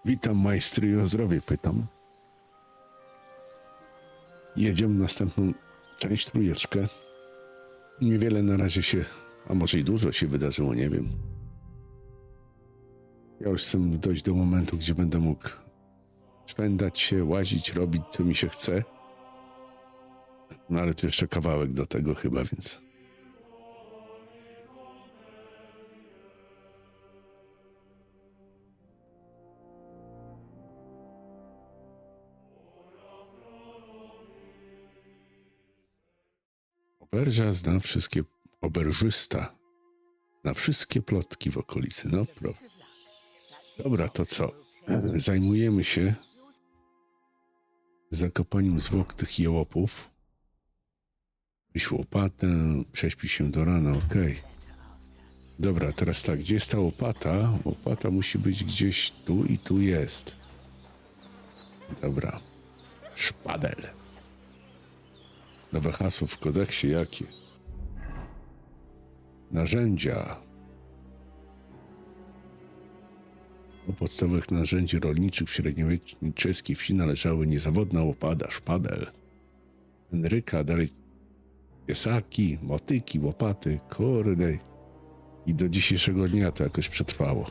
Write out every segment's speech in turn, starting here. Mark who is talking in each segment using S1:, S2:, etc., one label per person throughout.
S1: Witam majstry i o zdrowie pytam. Jedziemy następną część, trójeczkę. Niewiele na razie się, a może i dużo się wydarzyło, nie wiem. Ja już chcę dojść do momentu, gdzie będę mógł szwendać się, łazić, robić co mi się chce. No ale tu jeszcze kawałek do tego chyba, więc... Oberżysta zna wszystkie plotki w okolicy. No, dobra, to co? Zajmujemy się zakopaniem zwłok tych jełopów. Weź łopatę, prześpij się do rana, okej. Dobra, teraz tak, gdzie jest ta łopata? Łopata musi być gdzieś tu i tu jest. Dobra. Szpadel. Nowe hasło w kodeksie jakie? Narzędzia. Do podstawowych narzędzi rolniczych w średniowiecznej czeskiej wsi należały niezawodna łopata, szpadel. Henryka, dalej piesaki, motyki, łopaty, kurde. I do dzisiejszego dnia to jakoś przetrwało.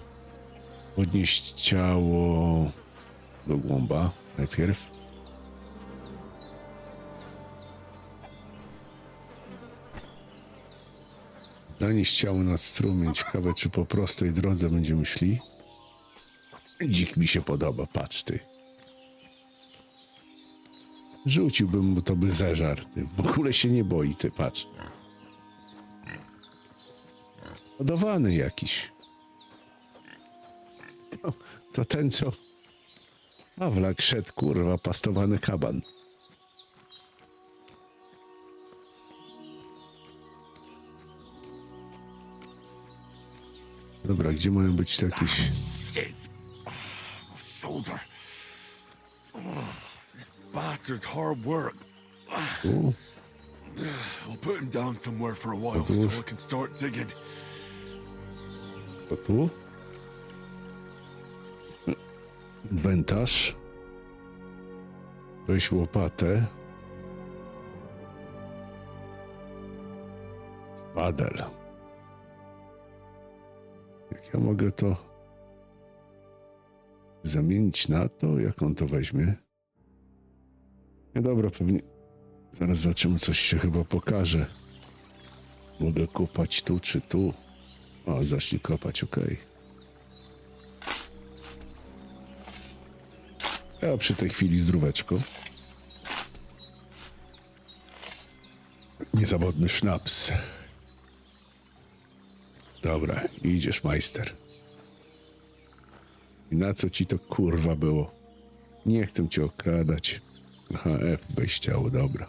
S1: Podnieść ciało do głąba najpierw. Zanieść ciało nad strumień. Ciekawe, czy po prostej drodze będziemy szli. Dzik mi się podoba, patrz ty. Rzuciłbym mu to by zeżar. Ty. W ogóle się nie boi, ty, patrz. Hodowany jakiś. To ten, co... Pawlak szedł, kurwa, pastowany kaban. Dobra, gdzie mają być jakieś...
S2: Shoulder. This bastard's hard work. I'll put him down somewhere for a while so I can start digging.
S1: To tu? Inwentarz. Weź łopatę. Padel. Jak ja mogę to zamienić na to? Jak on to weźmie? Nie, dobra, pewnie zaraz zobaczymy, coś się chyba pokaże. Mogę kopać tu czy tu? O, zacznij kopać, okej. Ja przy tej chwili zdróweczko. Niezawodny sznaps. Dobra, idziesz, majster. I na co ci to kurwa było? Nie chcę cię okradać. Aha, bez ciało, dobra.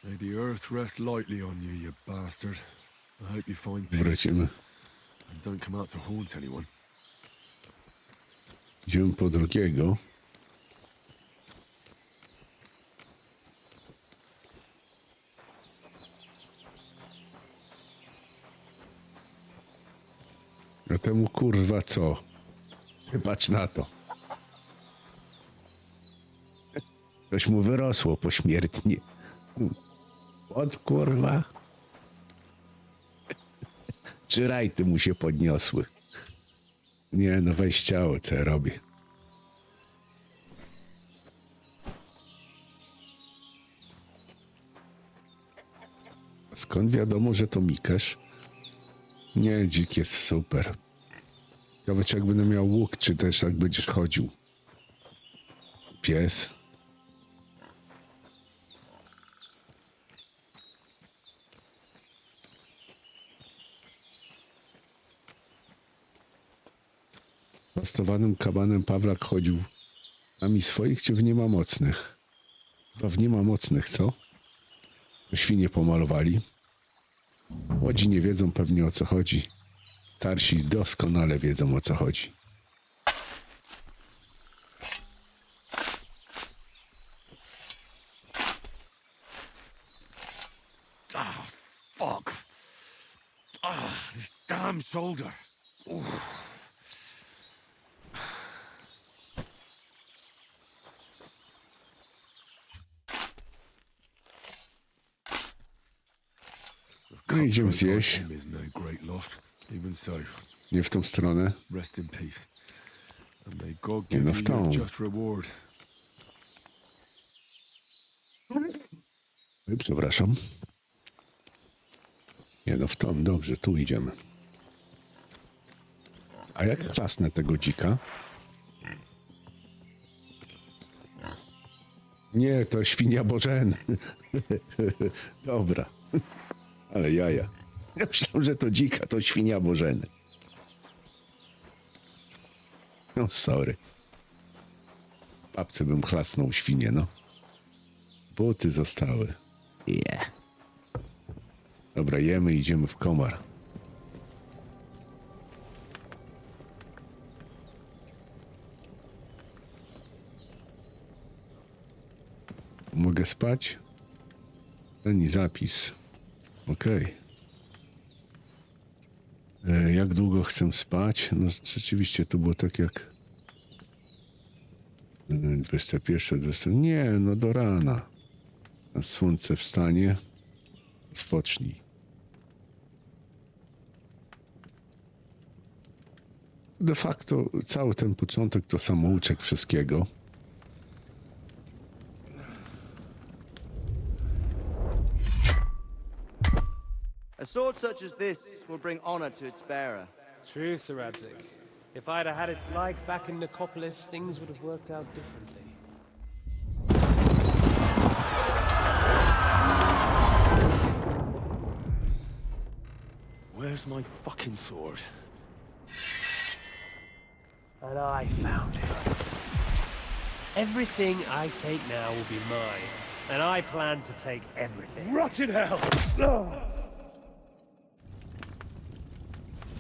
S2: May the earth rest lightly on you, you bastard. I hope you find peace
S1: Wrócimy.
S2: and don't come out to haunt anyone.
S1: Idziemy po drugiego. A temu kurwa co? Ty patrz na to. Coś mu wyrosło pośmiertnie. Od kurwa. Czy rajty mu się podniosły? Nie, no weź ciało, co ja robię. Skąd wiadomo, że to Mikesz? Nie, dzik jest super. Ciekawe, czy jak będę miał łuk, czy też jak będziesz chodził. Pies. Pastowanym kabanem Pawlak chodził. A mi swoich czy w nie ma mocnych? Chyba w nie ma mocnych, co? To świnie pomalowali. Młodzi nie wiedzą pewnie o co chodzi. Starsi doskonale wiedzą o co chodzi.
S2: shoulder.
S1: No idziemy zjeść.
S2: Him is no great loss. Even so,
S1: Nie w tą stronę.
S2: rest in peace. And may God
S1: Nie,
S2: give
S1: no
S2: you
S1: w tą.
S2: your just reward.
S1: Oj, przepraszam. Nie no, w tą, dobrze, tu idziemy. A jak klasnę tego dzika? Nie, to świnia Bożen. Dobra. Ale jaja. Ja myślałem, że to dzika, to świnia Bożeny. No, sorry. Babce bym chlasnął świnię, no. Buty zostały. Yeah. Dobra, jemy, idziemy w komar. Mogę spać? Ten zapis. Okej. Jak długo chcę spać? No rzeczywiście to było tak jak 21, 20. Nie, no do rana. A słońce wstanie. Spocznij. De facto cały ten początek to samouczek wszystkiego.
S3: A sword such as this will bring honor to its bearer.
S4: True, Sir Radzig. If I'd have had its life back in Nicopolis, things would have worked out differently.
S2: Where's my fucking sword?
S4: And I found it. Everything I take now will be mine, and I plan to take everything.
S2: Rotted hell!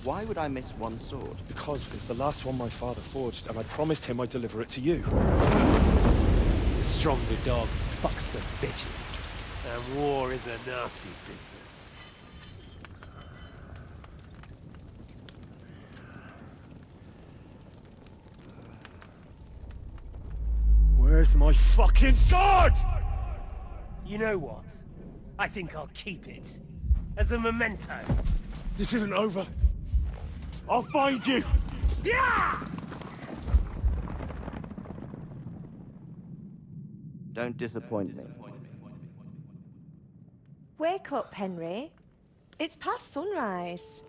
S3: Why would I miss one sword?
S5: Because it's the last one my father forged, and I promised him I'd deliver it to you.
S4: The stronger dog fucks the bitches, and war is a nasty business.
S5: Where's my fucking sword?
S4: You know what? I think I'll keep it. As a memento.
S5: This isn't over. I'll find you.
S4: Yeah!
S3: Don't disappoint me.
S6: Wake up, Henry. It's past sunrise.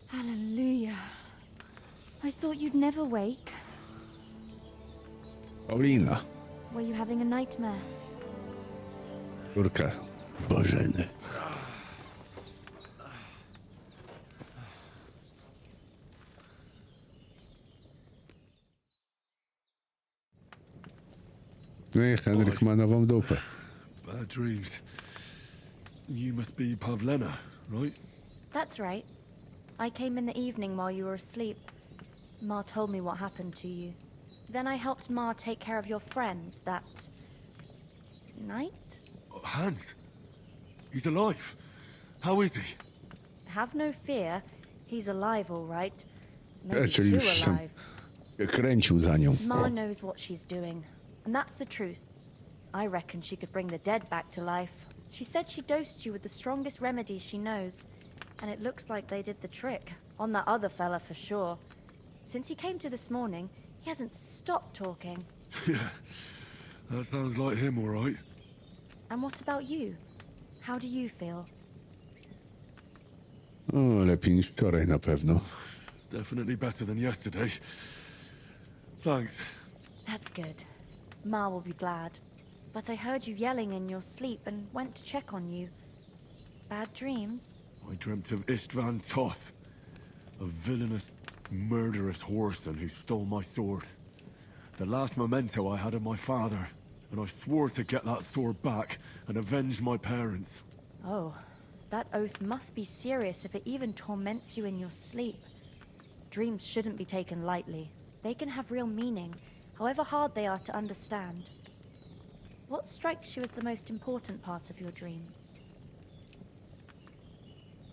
S7: Hallelujah. I thought you'd never wake.
S1: Paulina,
S7: Were you having a nightmare?
S1: córka Bożeny. No i Henryk ma nową dupę.
S2: Bad dreams. You must be Pavlena, right?
S7: That's right. I came in the evening while you were asleep. Ma told me what happened to you. Then I helped Ma take care of your friend that night?
S2: Oh, Hans. He's alive. How is he?
S7: Have no fear. He's alive, all right. Maybe
S1: Czyli
S7: too
S1: już tam
S7: alive.
S1: kręcił za nią.
S7: Ma knows what she's doing, and that's the truth. I reckon she could bring the dead back to life. She said she dosed you with the strongest remedies she knows, and it looks like they did the trick. On that other fella for sure. Since he came to this morning, he hasn't stopped talking.
S2: Yeah. That sounds like him, all right.
S7: And what about you? How do you feel?
S1: O, lepiej niż wczoraj na pewno.
S2: Definitely better than yesterday. Thanks.
S7: That's good. Ma will be glad. But I heard you yelling in your sleep and went to check on you. Bad dreams?
S2: I dreamt of Istvan Toth, a villainous, murderous whoreson who stole my sword. The last memento I had of my father, and I swore to get that sword back and avenge my parents.
S7: Oh, that oath must be serious if it even torments you in your sleep. Dreams shouldn't be taken lightly. They can have real meaning, however hard they are to understand. What strikes you as the most important part of your dream?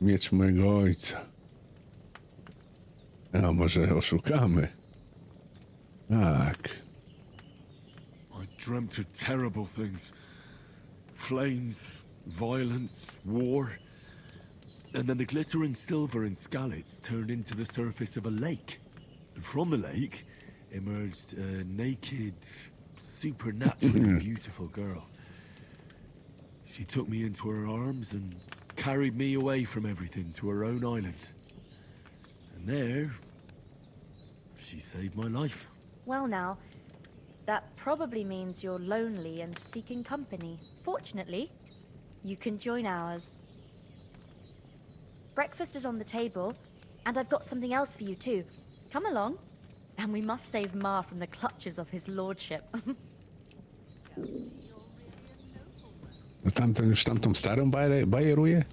S1: Miecz mojego ojca. A może oszukamy? Tak.
S2: I dreamt of terrible things. Flames, violence, war. And then the glittering silver and scallops turned into the surface of a lake. And from the lake emerged a naked, supernaturally beautiful girl. She took me into her arms and carried me away from everything to her own island. And there, she saved my life.
S7: Well now, that probably means you're lonely and seeking company. Fortunately, you can join ours. Breakfast is on the table, and I've got something else for you too. Come along, and we must save Ma from the clutches of his lordship.
S1: No tamten już tamtą starą bajeruje?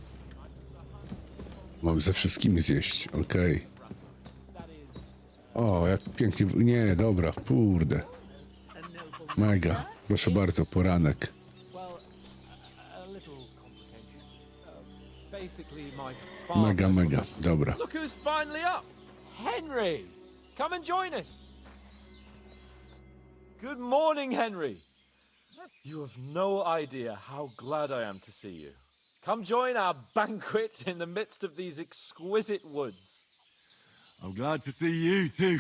S1: Mam ze wszystkimi zjeść, okej. O, jak pięknie... Nie, dobra, kurde. Mega, proszę bardzo, poranek.
S5: Well, a little complicated. Basically, my father...
S1: Mega, mega, dobra.
S5: Look who's finally up! Henry! Come and join us! Good morning, Henry! You have no idea how glad I am to see you. Come join our banquet in the midst of these exquisite woods.
S2: I'm glad to see you too.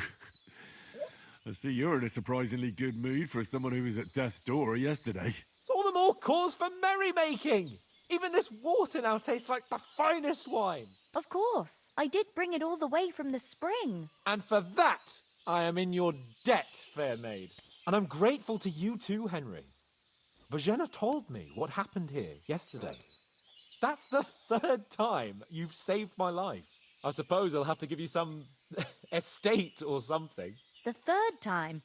S2: I see you're in a surprisingly good mood for someone who was at death's door yesterday.
S5: It's all the more cause for merrymaking! Even this water now tastes like the finest wine.
S7: Of course, I did bring it all the way from the spring.
S5: And for that, I am in your debt, fair maid. And I'm grateful to you too, Henry. Bojena told me what happened here yesterday. That's the third time you've saved my life. I suppose I'll have to give you some estate or something.
S7: The third time?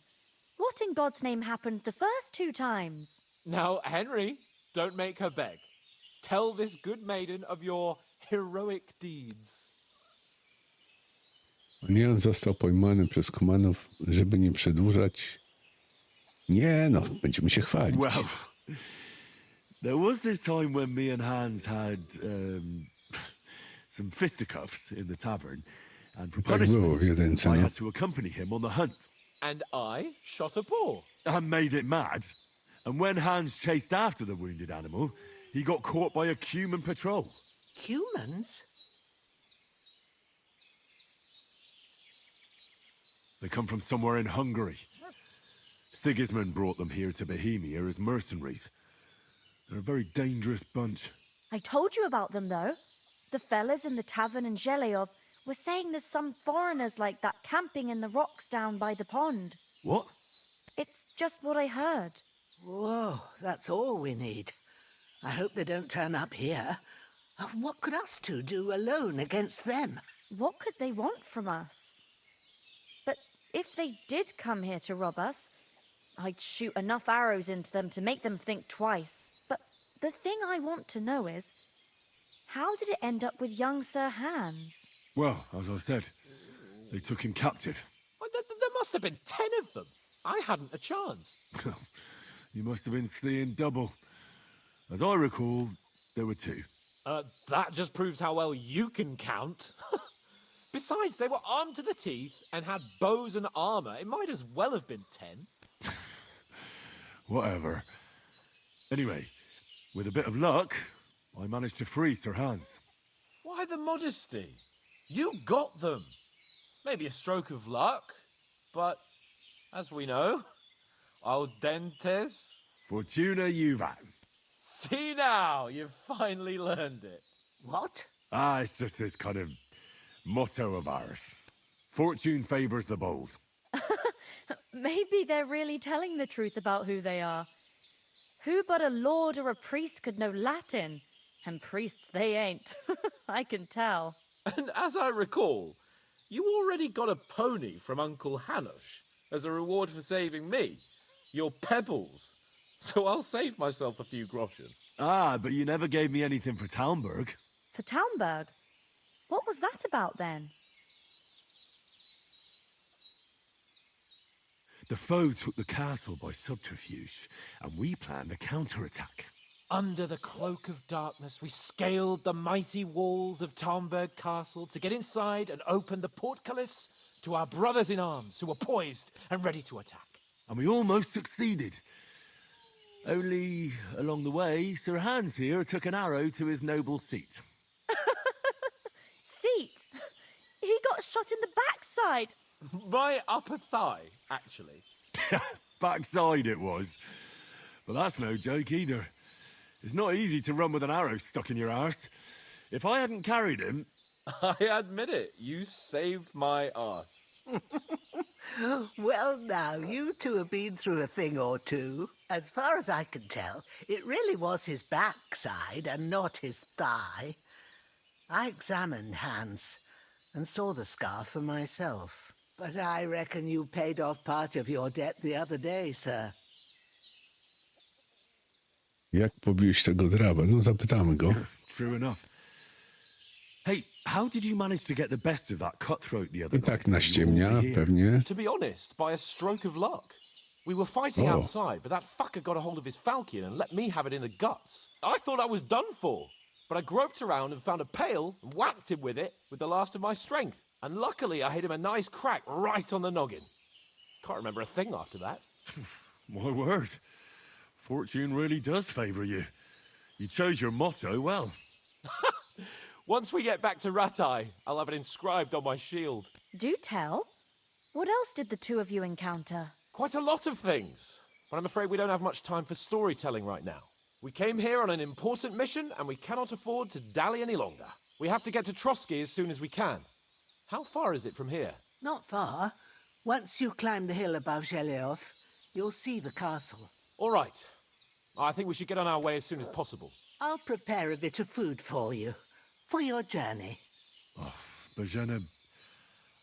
S7: What in God's name happened the first 2 times?
S5: Now, Henry, don't make her beg. Tell this good maiden of your heroic deeds.
S1: Nie, on został pojmany przez kumanów, żeby nie przedłużać. Nie no, będziemy się chwalić.
S2: Well, there was this time when me and Hans had some fisticuffs in the tavern, and for
S1: Tak było
S2: punishment,
S1: w jedynce,
S2: I
S1: no.
S2: had to accompany him on the hunt.
S5: And I shot a boar.
S2: I made it mad, and when Hans chased after the wounded animal, he got caught by a Cuman patrol.
S8: Humans?
S2: They come from somewhere in Hungary. Sigismund brought them here to Bohemia as mercenaries. They're a very dangerous bunch.
S7: I told you about them, though. The fellas in the tavern in Zheleyov were saying there's some foreigners like that camping in the rocks down by the pond.
S2: What?
S7: It's just what I heard.
S8: Whoa, that's all we need. I hope they don't turn up here. What could us two do alone against them?
S7: What could they want from us? But if they did come here to rob us, I'd shoot enough arrows into them to make them think twice. But the thing I want to know is, how did it end up with young Sir Hans?
S2: Well, as I said, they took him captive.
S5: Well, there must have been 10 of them. I hadn't a chance.
S2: You must have been seeing double. As I recall, there were 2.
S5: That just proves how well you can count. Besides, they were armed to the teeth and had bows and armor. It might as well have been 10.
S2: Whatever. Anyway, with a bit of luck, I managed to free Sir Hans.
S5: Why the modesty? You got them. Maybe a stroke of luck, but as we know, al dentes.
S2: Fortuna juvat.
S5: See now, you've finally learned it.
S8: What?
S2: It's just this kind of motto of ours. Fortune favors the bold.
S7: Maybe they're really telling the truth about who they are. Who but a lord or a priest could know Latin? And priests they ain't. I can tell.
S5: And as I recall, you already got a pony from Uncle Hanush as a reward for saving me. Your pebbles. So I'll save myself a few groschen.
S2: But you never gave me anything for Talmberg.
S7: For Talmberg? What was that about then?
S2: The foe took the castle by subterfuge, and we planned a counterattack.
S5: Under the cloak of darkness, we scaled the mighty walls of Tarnberg Castle to get inside and open the portcullis to our brothers in arms who were poised and ready to attack.
S2: And we almost succeeded. Only, along the way, Sir Hans here took an arrow to his noble seat.
S7: Seat! He got shot in the backside!
S5: My upper thigh, actually.
S2: Backside it was. But that's no joke either. It's not easy to run with an arrow stuck in your arse. If I hadn't carried him...
S5: I admit it, you saved my arse.
S8: Well, now, you two have been through a thing or two. As far as I can tell, it really was his backside and not his thigh. I examined Hans and saw the scar for myself. But I reckon you paid off part of your debt the other day, sir.
S1: Jak pobiłeś tego drawa? No zapytamy go.
S2: True enough. Hey, how did you manage to get the best of that cutthroat the other
S1: I
S2: night?
S1: tak
S2: when you were
S1: naściemnia,
S2: over here?
S1: pewnie.
S5: To be honest, by a stroke of luck. We were fighting
S1: Oh.
S5: outside, but that fucker got a hold of his falchion and let me have it in the guts. I thought I was done for, but I groped around and found a pail and whacked him with it with the last of my strength. And luckily, I hit him a nice crack right on the noggin. Can't remember a thing after that.
S2: My word. Fortune really does favour you. You chose your motto well.
S5: Once we get back to Ratai, I'll have it inscribed on my shield.
S7: Do tell. What else did the two of you encounter?
S5: Quite a lot of things, but I'm afraid we don't have much time for storytelling right now. We came here on an important mission, and we cannot afford to dally any longer. We have to get to Trotsky as soon as we can. How far is it from here?
S8: Not far. Once you climb the hill above Geleoth, you'll see the castle.
S5: All right. I think we should get on our way as soon as possible.
S8: I'll prepare a bit of food for you, for your journey.
S2: Bajena,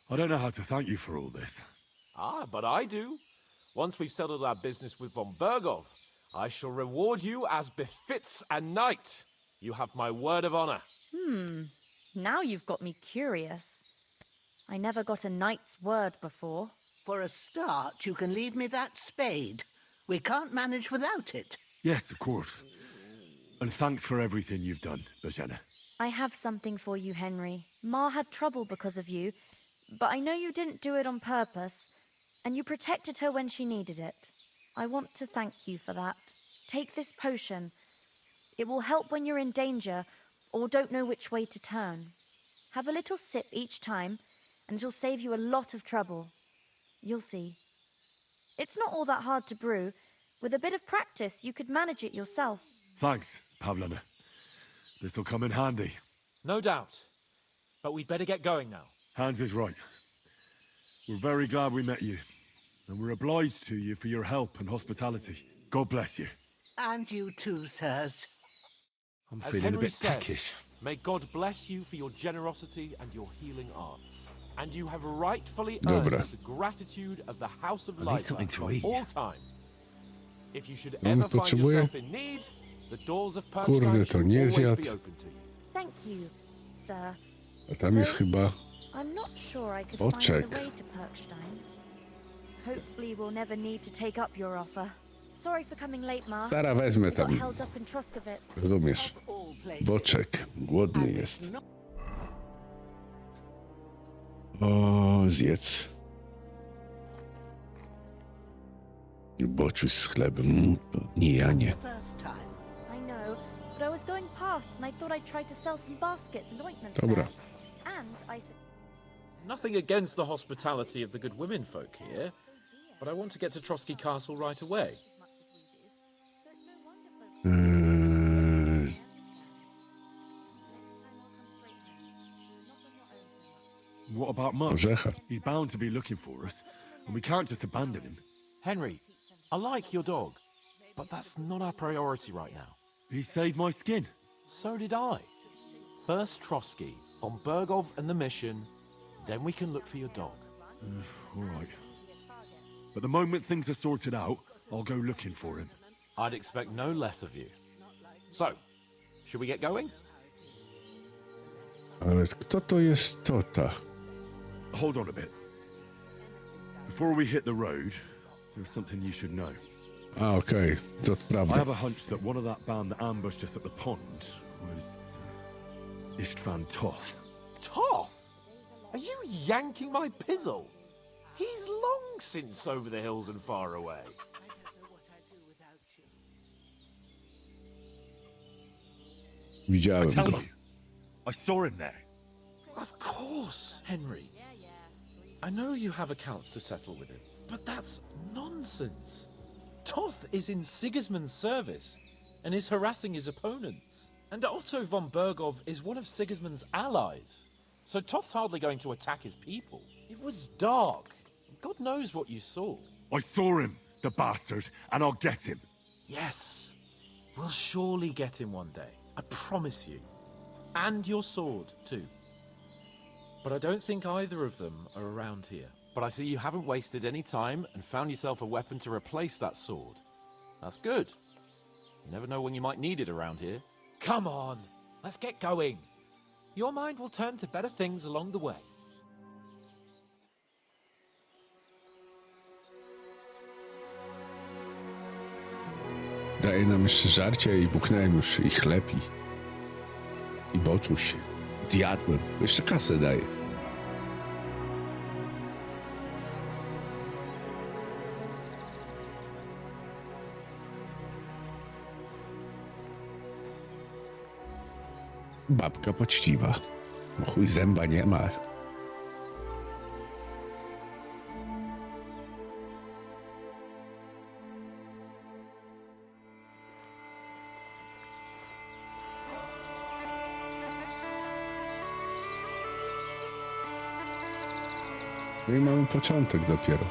S2: I don't know how to thank you for all this.
S5: Ah, but I do. Once we've settled our business with von Bergov, I shall reward you as befits a knight. You have my word of honor.
S7: Now you've got me curious. I never got a knight's word before.
S8: For a start, you can leave me that spade. We can't manage without it.
S2: Yes, of course. And thanks for everything you've done, Bajena.
S7: I have something for you, Henry. Ma had trouble because of you, but I know you didn't do it on purpose, and you protected her when she needed it. I want to thank you for that. Take this potion. It will help when you're in danger or don't know which way to turn. Have a little sip each time, and it'll save you a lot of trouble. You'll see. It's not all that hard to brew. With a bit of practice, you could manage it yourself.
S2: Thanks, Pavlana. This'll come in handy.
S5: No doubt. But we'd better get going now.
S2: Hans is right. We're very glad we met you. And we're obliged to you for your help and hospitality. God bless you.
S8: And you too, sirs.
S2: I'm
S5: As
S2: feeling a
S5: Henry
S2: bit
S5: says,
S2: peckish.
S5: may God bless you for your generosity and your healing arts. And you have rightfully
S1: Dobra.
S5: earned the gratitude of the House of
S2: I need
S5: Light
S2: something to
S5: for
S2: eat.
S5: all time. If you should
S1: No,
S5: ever find
S1: potrzebuję-
S5: yourself in need, the doors of
S1: Kurde,
S5: Perkstein
S1: to
S5: shall
S1: nie
S5: always
S1: zjadł.
S5: be open to you.
S7: Thank you, sir.
S1: A tam jest chyba...
S7: I'm not sure I could
S1: I'll
S7: find
S1: check.
S7: the way to Perkstein. Hopefully we'll never need to take up your offer. Sorry for coming late, Ma.
S1: Zaraz wezmę
S7: Got
S1: tam.
S7: held up in Troskowitz.
S1: Rozumiesz?
S8: Of all places.
S1: Boczek. Głodny
S8: And it's
S1: jest.
S8: not
S1: O, zjedz. Boczuś z chlebem. Nie, ja nie.
S8: the first time.
S7: I know, but I was going past and I thought I'd try to sell some baskets and ointments
S1: Dobra.
S7: there. And I said,
S5: Nothing against the hospitality of the good women folk here, but I want to get to Trotsky Castle right away.
S7: as much as we do. So it's no wonder folks...
S1: Eee,
S2: What about Much?
S1: orzecha.
S2: He's bound to be looking for us, and we can't just abandon him.
S5: Henry, I like your dog, but that's not our priority right now.
S2: He saved my skin.
S5: So did I. First Trotsky, von Bergov and the mission, then we can look for your dog.
S2: All right. But the moment things are sorted out, I'll go looking for him.
S5: I'd expect no less of you. So, should we get going?
S1: Ale kto to jest Tota?
S2: Hold on a bit. Before we hit the road, there's something you should know.
S1: A, okej, to
S2: I
S1: prawda.
S2: have a hunch that one of that band that ambushed us at the pond was Istvan Toth.
S5: Toth? Are you yanking my pizzle? He's long since over the hills and far away.
S1: Widziałem
S9: Tell
S1: go.
S9: you, I saw him there.
S5: Of course, Henry. I know you have accounts to settle with him, but that's nonsense. Toth is in Sigismund's service and is harassing his opponents. And Otto von Bergov is one of Sigismund's allies. So Toth's hardly going to attack his people. It was dark. God knows what you saw.
S2: I saw him, the bastard, and I'll get him.
S5: Yes, we'll surely get him one day. I promise you. And your sword, too. But I don't think either of them are around here. But I see you haven't wasted any time and found yourself a weapon to replace that sword. That's good. You never know when you might need it around here. Come on, let's get going. Your mind will turn to better things along the way.
S1: Daje nam jeszcze żarcia i buchnąłem już i chleb i boczuś. Zjadłem. Jeszcze kasę daje. Babka poczciwa. Bo chuj zęba nie ma. No i mamy początek dopiero.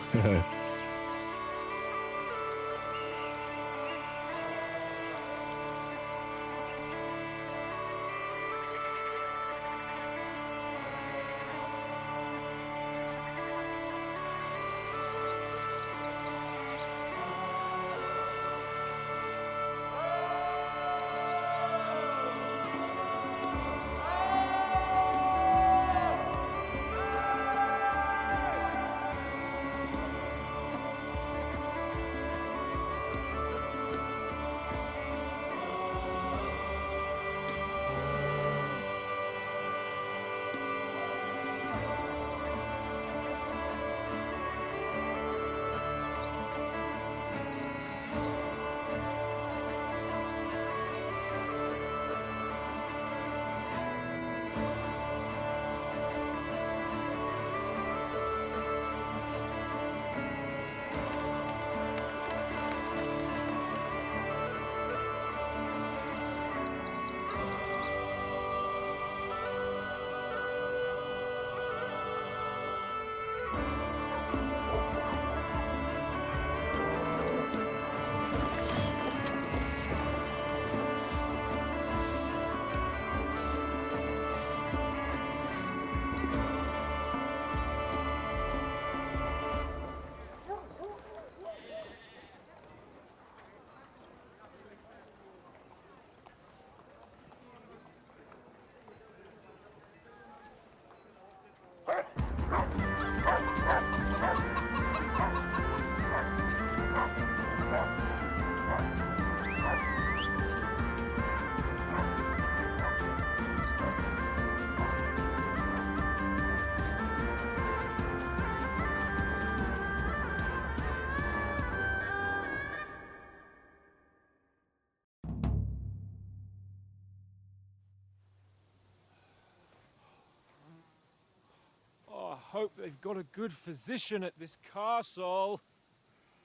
S4: Hope they've got a good physician at this castle.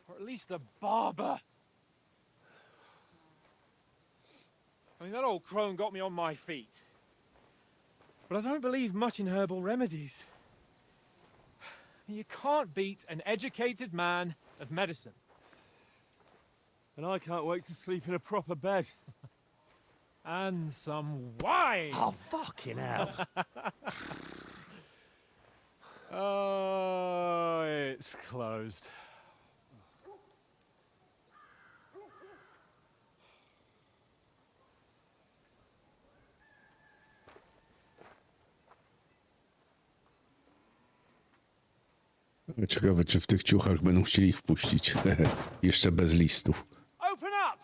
S4: Or at least a barber. I mean, that old crone got me on my feet. But I don't believe much in herbal remedies. You can't beat an educated man of medicine. And I can't wait to sleep in a proper bed. And some wine!
S5: Oh, fucking hell.
S4: Oh, it's closed.
S1: Ciekawe, czy w tych ciuchach będą chcieli ich wpuścić. Jeszcze bez listów.
S4: Open up!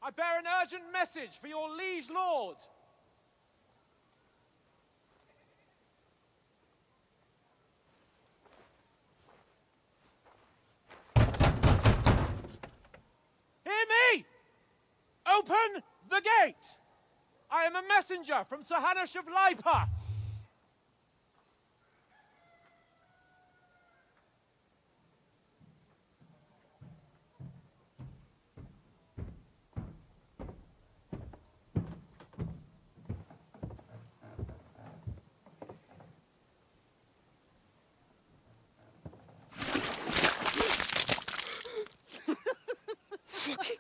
S4: I bear an urgent message for your liege lord. Hear me! Open the gate! I am a messenger from Sir Hanush of Lipa.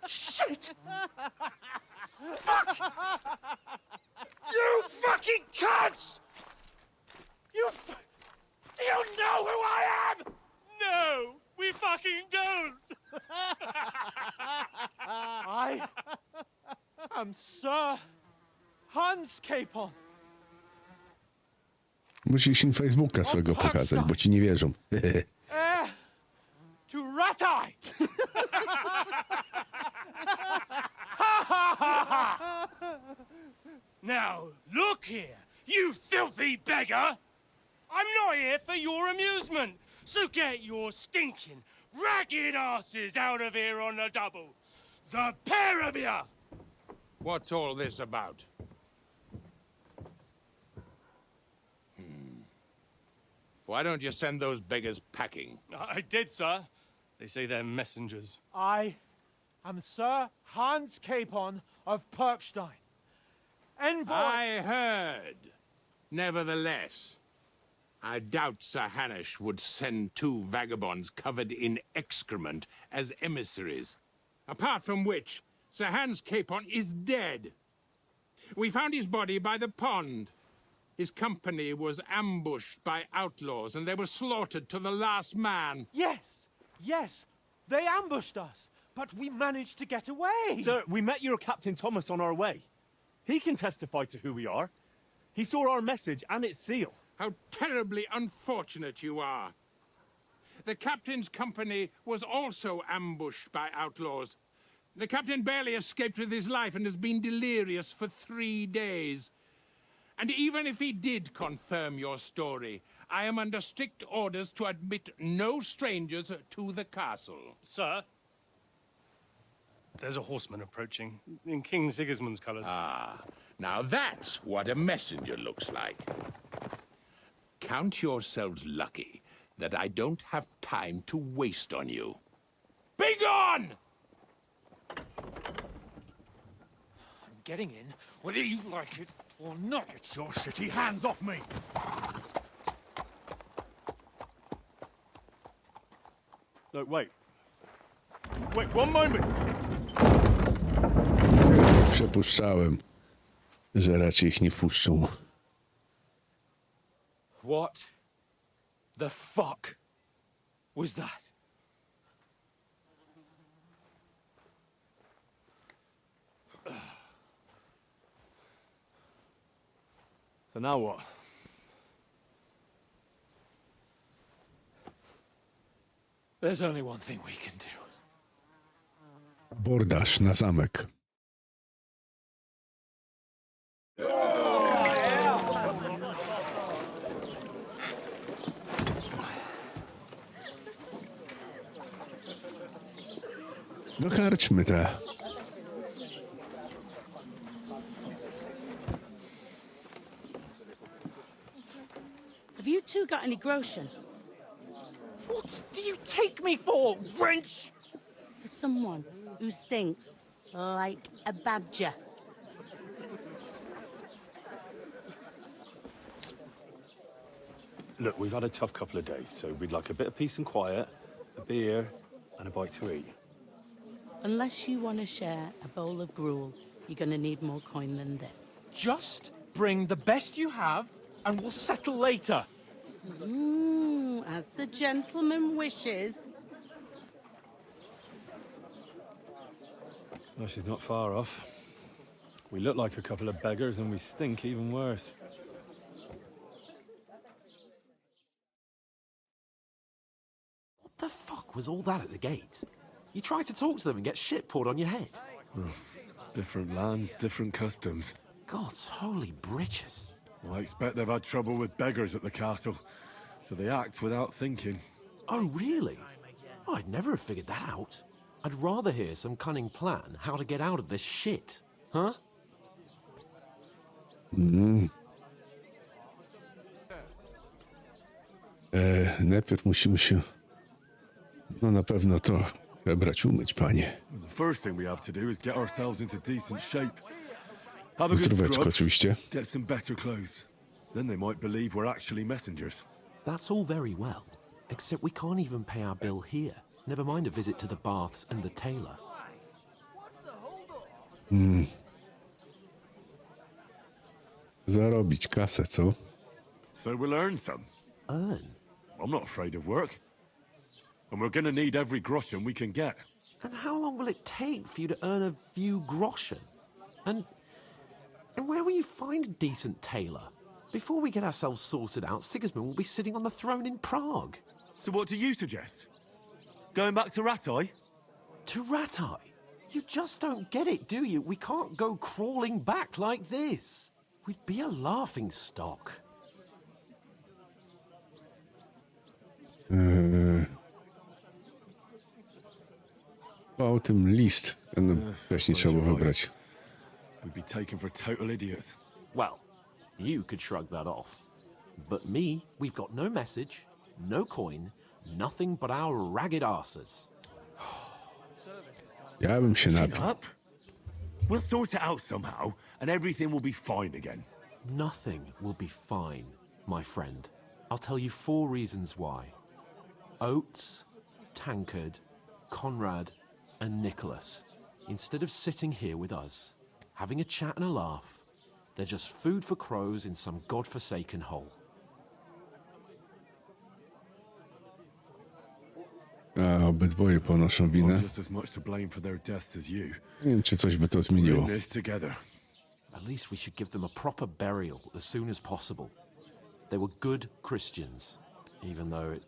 S4: Shit! Fuck! You fucking cunts! Do you know who I am? No, we fucking don't! I am Sir Hans Capon.
S1: Musisz im Facebooka swego pokazać, bo ci nie wierzą.
S4: Heir to Ratai! Now, look here, you filthy beggar! I'm not here for your amusement, so get your stinking, ragged asses out of here on the double. The pair of you!
S10: What's all this about? Why don't you send those beggars packing?
S4: I did, sir. They say they're messengers. I am Sir Hans Capon of Perkstein. Envoy...
S10: I heard. Nevertheless, I doubt Sir Hanush would send two vagabonds covered in excrement as emissaries. Apart from which, Sir Hans Capon is dead. We found his body by the pond. His company was ambushed by outlaws, and they were slaughtered to the last man.
S4: Yes, they ambushed us, but we managed to get away.
S9: Sir, we met your Captain Thomas on our way. He can testify to who we are. He saw our message and its seal.
S10: How terribly unfortunate you are. The captain's company was also ambushed by outlaws. The captain barely escaped with his life and has been delirious for 3 days. And even if he did confirm your story, I am under strict orders to admit no strangers to the castle.
S11: Sir, there's a horseman approaching in King Sigismund's colours.
S10: Ah, now that's what a messenger looks like. Count yourselves lucky that I don't have time to waste on you. Be gone!
S4: I'm getting in, whether you like it or not.
S9: Get your shitty hands off me! No, wait. Wait, one moment!
S1: Przypuszczałem, że raczej ich nie wpuszczą.
S4: What the fuck was that?
S9: So now what?
S4: There's only one thing we can do.
S1: Bordaż na zamek. No karczmy te.
S12: Have you two got any groschen?
S4: What do you take me for, wench?
S12: For someone who stinks like a badger.
S9: Look, we've had a tough couple of days, so we'd like a bit of peace and quiet, a beer, and a bite to eat.
S12: Unless you want to share a bowl of gruel, you're going to need more coin than this.
S4: Just bring the best you have, and we'll settle later.
S12: As the gentleman wishes.
S9: Well, she's not far off. We look like a couple of beggars, and we stink even worse.
S5: was all that at the gate? You try to talk to them and get shit poured on your head.
S2: Different lands, different customs.
S5: God's holy britches.
S2: I expect they've had trouble with beggars at the castle, so they act without thinking.
S5: Oh, really? I'd never have figured that out. I'd rather hear some cunning plan how to get out of this shit. Huh?
S1: Najpierw musimy się... No na pewno to przebrać, umyć, panie.
S2: The first thing we have to do is get ourselves into decent shape. Have a good
S1: Zdróweczko
S2: scrub,
S1: oczywiście.
S2: get some better clothes. Then they might believe we're actually messengers.
S5: That's all very well, except we can't even pay our bill here. Never mind a visit to the baths and the tailor.
S1: Zarobić kasę, co?
S2: So we'll earn some.
S5: Earn?
S2: I'm not afraid of work. And we're gonna need every groschen we can get.
S5: And how long will it take for you to earn a few groschen? And where will you find a decent tailor? Before we get ourselves sorted out, Sigismund will be sitting on the throne in Prague.
S2: So what do you suggest? Going back to Ratai?
S5: To Ratai? You just don't get it, do you? We can't go crawling back like this. We'd be a laughing stock.
S1: O tym list. Będę wcześniej trzeba wybrać.
S2: We'd be taken for total idiots.
S5: Well, you could shrug that off. But me, we've got no message, no coin, nothing but our ragged arses.
S1: Ja bym się napił.
S2: Up? We'll sort it out somehow, and everything will be fine again.
S5: Nothing will be fine, my friend. I'll tell you 4 reasons why. Oates, Tankard, Conrad, and Nicholas, instead of sitting here with us, having a chat and a laugh, they're just food for crows in some godforsaken hole.
S1: A obydwoje ponoszą winę.
S2: I'm just as much to blame for their deaths as you.
S1: Nie wiem, czy coś by to
S2: We're
S1: zmieniło.
S2: in this together.
S5: At least we should give them a proper burial as soon as possible. They were good Christians, even though it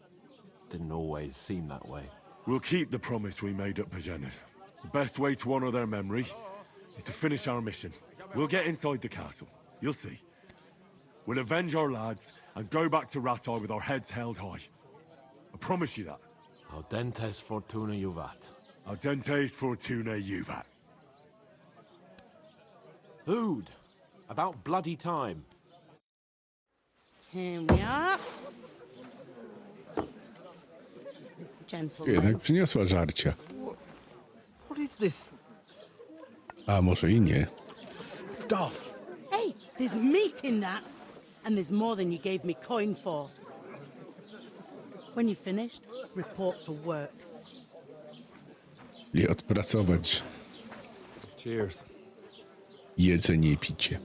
S5: didn't always seem that way.
S2: We'll keep the promise we made at Pagenes. The best way to honor their memory is to finish our mission. We'll get inside the castle. You'll see. We'll avenge our lads and go back to Ratai with our heads held high. I promise you that.
S5: Audentes fortuna juvat.
S2: Audentes fortuna juvat.
S5: Food! About bloody time.
S12: Here we are. Gentlemen.
S1: Jednak przyniosła żarcia.
S5: What is this
S1: A może i nie.
S5: stuff?
S12: Hey, there's meat in that. And there's more than you gave me coin for. When you're finished, report for work.
S1: I odpracować
S5: Cheers.
S1: jedzenie i picie.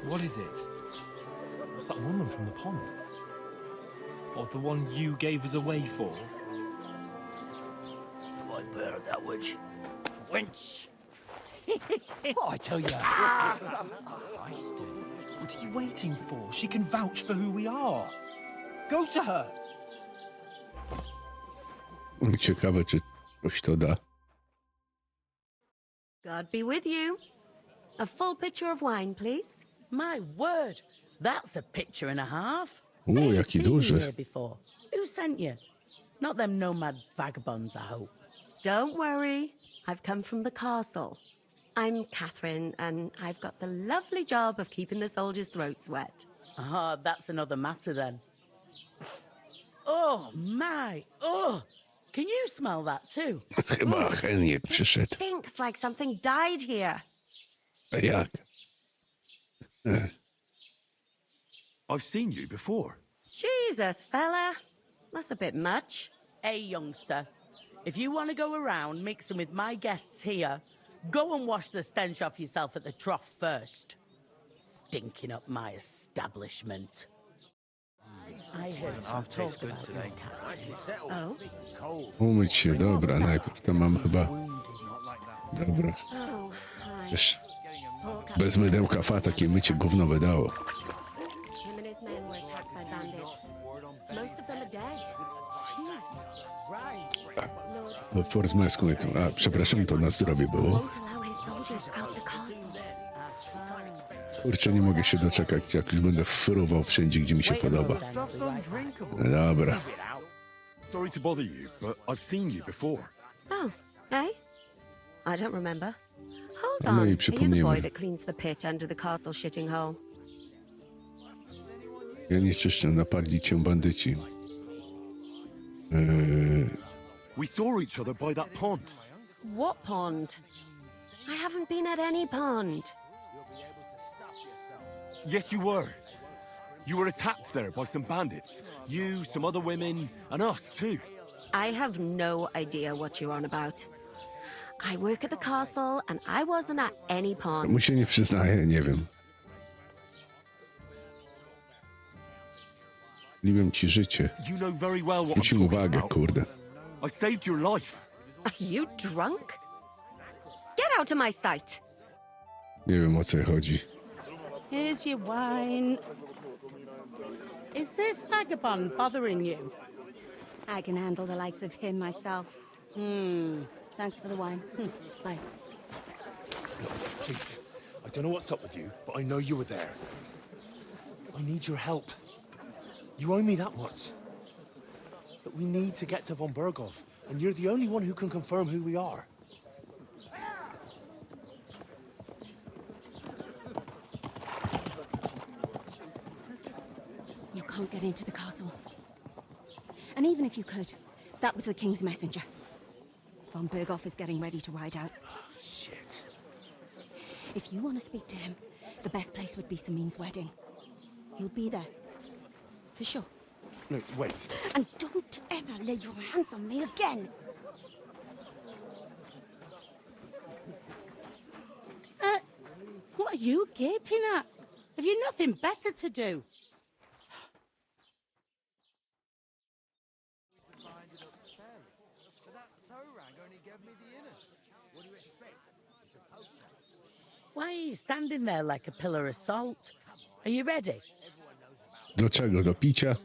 S4: What is it?
S9: It's that woman from the pond.
S4: Or the one you gave us away for?
S13: I bear that witch. Wench!
S4: What I tell you? What are you waiting for? She can vouch for who we are. Go to her.
S1: Ciekawe, czy coś to da.
S14: God be with you. A full pitcher of wine, please.
S12: My word, that's a picture and a half.
S1: O,
S12: Ain't
S1: jaki
S12: seen you
S1: duży.
S12: here before. Who sent you? Not them nomad vagabonds, I hope.
S14: Don't worry. I've come from the castle. I'm Catherine, and I've got the lovely job of keeping the soldiers' throats wet.
S12: Ah, that's another matter then. Oh, my. Oh, can you smell that too?
S1: Chyba Henryk przyszedł.
S14: Stinks like something died here.
S1: A jak?
S2: I've seen you before.
S14: Jesus, fella. That's a bit much.
S12: Hey, youngster, if you want to go around mixing with my guests here, go and wash the stench off yourself at the trough first. Stinking up my establishment. I heard some talk about your cat.
S14: Oh?
S1: Umyć się, dobra, najpierw to mam chyba... Dobra.
S14: Oh, hi.
S1: Też
S14: Poor Captain
S1: Bez mydełka fa takie mycie gówno wydało.
S14: Him and his men were attacked by bandits. Most of them are dead. Jesus Christ. Lord,
S1: W Portsmouth tu. A, przepraszam, to na zdrowie było.
S14: won't allow his soldiers out the castle.
S1: Kurczę, nie mogę się doczekać, jak już będę fruwał wszędzie, gdzie mi się podoba.
S2: Stuff's undrinkable.
S1: Dobra.
S2: Sorry to bother you, but I've seen you before.
S14: Oh, eh? I don't remember. Hold
S1: No
S14: on.
S1: i
S14: Are you the
S1: przypomnijmy.
S14: boy that cleans the pitch under the castle shitting hole?
S1: Ja nie czyszczę, napadli cię bandyci.
S2: We saw each other by that pond.
S14: What pond? I haven't been at any pond.
S2: Yes, you were. You were attacked there by some bandits. You, some other women, and us too.
S14: I have no idea what you're on about. I work at the castle and I wasn't at any pond.
S1: Mu się nie przyznaję, nie wiem. Liłem ci życie.
S2: You know very well what I'm
S1: Zwrócił
S2: talking
S1: uwagę,
S2: about.
S1: kurde.
S2: I saved your life.
S14: Are you drunk? Get out of my sight.
S1: Nie wiem, o co chodzi.
S12: Here's your wine. Is this vagabond bothering you?
S14: I can handle the likes of him myself. Thanks for the wine. Bye.
S9: Please, I don't know what's up with you, but I know you were there. I need your help. You owe me that much. But we need to get to Von Berghoff, and you're the only one who can confirm who we are.
S14: You can't get into the castle. And even if you could, that was the king's messenger. Von Berghoff is getting ready to ride out.
S9: Shit.
S14: If you want to speak to him, the best place would be Samin's wedding. He'll be there. For sure.
S9: No, wait.
S14: And don't ever lay your hands on me again.
S12: What are you gaping at? Have you nothing better to do? Why are you standing there like a pillar of salt? Are you ready?
S1: Do czego? Do picia?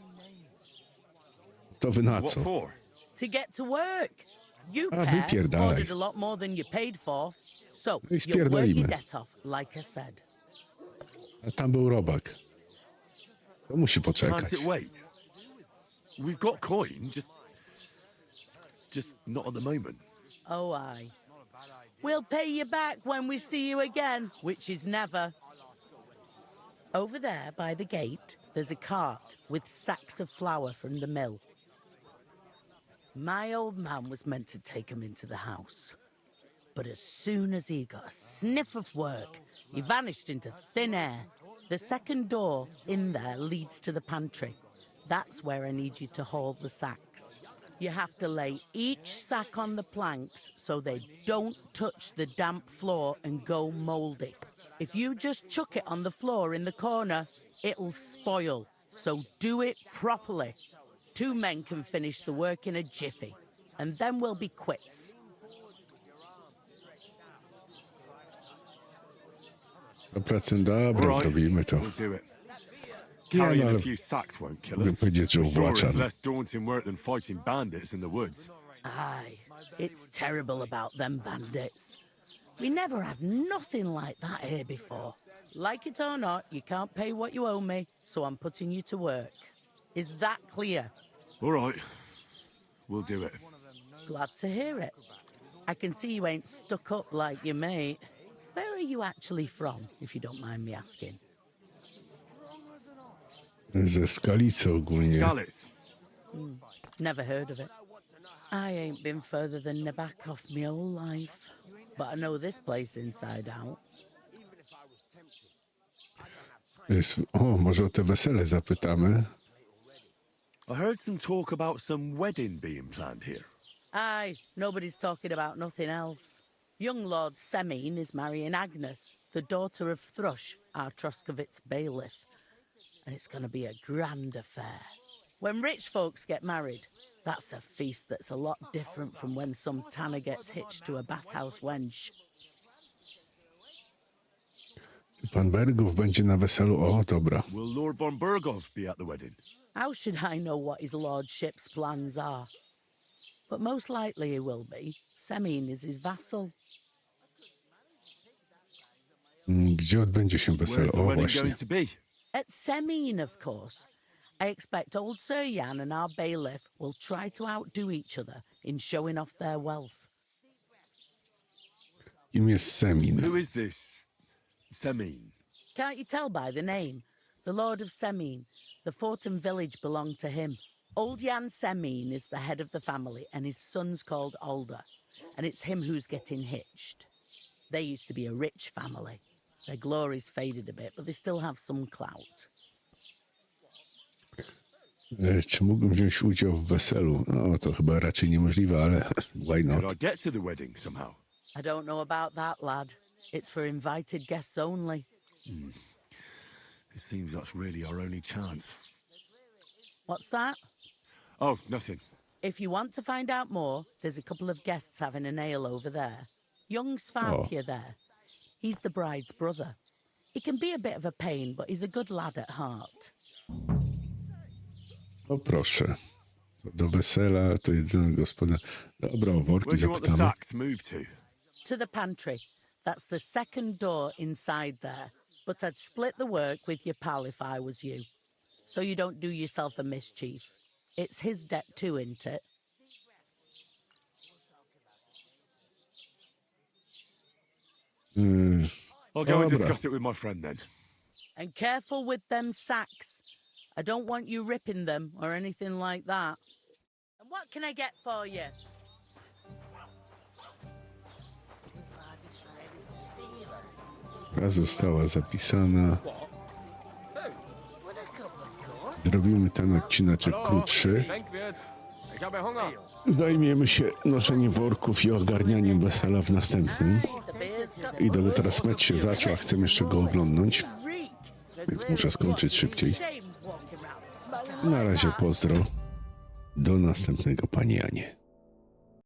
S1: To wy na
S2: What
S1: co?
S2: for?
S12: To get to work. You
S1: A,
S12: pair
S1: wypierdalaj.
S12: ordered a lot more than you paid for. So,
S1: No i
S12: you'll work your
S1: spierdolimy.
S12: debt off, like I said.
S1: A tam był robak. To musi poczekać.
S2: Can't it wait? We've got coin, just not at the moment.
S12: Oh, aye. We'll pay you back when we see you again, which is never. Over there by the gate, there's a cart with sacks of flour from the mill. My old man was meant to take 'em into the house. But as soon as he got a sniff of work, he vanished into thin air. The second door in there leads to the pantry. That's where I need you to haul the sacks. You have to lay each sack on the planks so they don't touch the damp floor and go mouldy. If you just chuck it on the floor in the corner, it'll spoil. So do it properly. 2 men can finish the work in a jiffy, and then we'll be quits.
S1: Do pracy, dobra,
S2: Right.
S1: zrobimy to.
S2: We'll do it.
S1: Nie,
S2: Carrying
S1: no,
S2: a
S1: ale
S2: few sacks won't kill
S1: mogę
S2: us.
S1: powiedzieć, że
S2: For sure,
S1: uwłaczam.
S2: it's less daunting work than fighting bandits in the woods.
S12: Aye, it's terrible about them bandits. We never had nothing like that here before. Like it or not, you can't pay what you owe me, so I'm putting you to work. Is that clear?
S2: All right. We'll do it.
S12: Glad to hear it. I can see you ain't stuck up like your mate. Where are you actually from, if you don't mind me asking?
S1: Ze Skalicy ogólnie.
S2: Skalitz.
S12: Never heard of it. I ain't been further than Nabakov my whole life, but I know this place inside out.
S1: O, może o te wesele zapytamy.
S2: I heard some talk about some wedding being planned here.
S12: Aye, nobody's talking about nothing else. Young Lord Semin is marrying Agnes, the daughter of Thrush, our Troskovitz bailiff. And it's going to be a grand affair. When rich folks get married, that's a feast that's a lot different from when some tanner gets hitched to a bathhouse wench.
S1: Pan Bergów będzie na weselu. O, dobra.
S2: Will Lord von Burgov be at the wedding?
S12: How should I know what his lordship's plans are? But most likely he will be. Semine is his vassal.
S1: Gdzie odbędzie się wesele?
S2: Where's the
S1: O,
S2: wedding
S1: właśnie.
S2: going to be?
S12: At Semine, of course. I expect old Sir Jan and our bailiff will try to outdo each other in showing off their wealth.
S1: Kim jest Semin?
S2: Who is this Semine?
S12: Can't you tell by the name? The Lord of Semine. The fort and village belong to him. Old Jan Semine is the head of the family, and his son's called Alder. And it's him who's getting hitched. They used to be a rich family. Their glory's faded a bit, but they still have some clout.
S1: Czy mógłbym wziąć udział w weselu? No, to chyba raczej niemożliwe, ale why
S2: Could
S1: not?
S2: I get to the wedding somehow?
S12: I don't know about that, lad. It's for invited guests only.
S2: It seems that's really our only chance.
S12: What's that?
S2: Oh, nothing.
S12: If you want to find out more, there's a couple of guests having an ale over there. Young Svartje there. He's the bride's brother. He can be a bit of a pain, but he's a good lad at heart.
S1: O proszę. To do wesela to jedyny gospodarz. Dobra, o worki
S2: Where do you want the
S1: zapytamy.
S2: sacks moved to?
S12: To the pantry. That's the second door inside there. But I'd split the work with your pal if I was you. So you don't do yourself a mischief. It's his debt too, isn't it?
S2: I'll go and
S1: Dobra.
S2: discuss it with my friend then.
S12: And careful with them sacks. I don't want you ripping them or anything like that. And what can I get for you?
S1: Ta została zapisana. Zrobimy ten odcineczek krótszy. Zajmiemy się noszeniem worków i ogarnianiem wesela w następnym. I doby teraz mecz się zaczął, a chcę jeszcze go oglądnąć. Więc muszę skończyć szybciej. Na razie pozdro. Do następnego, panie Janie.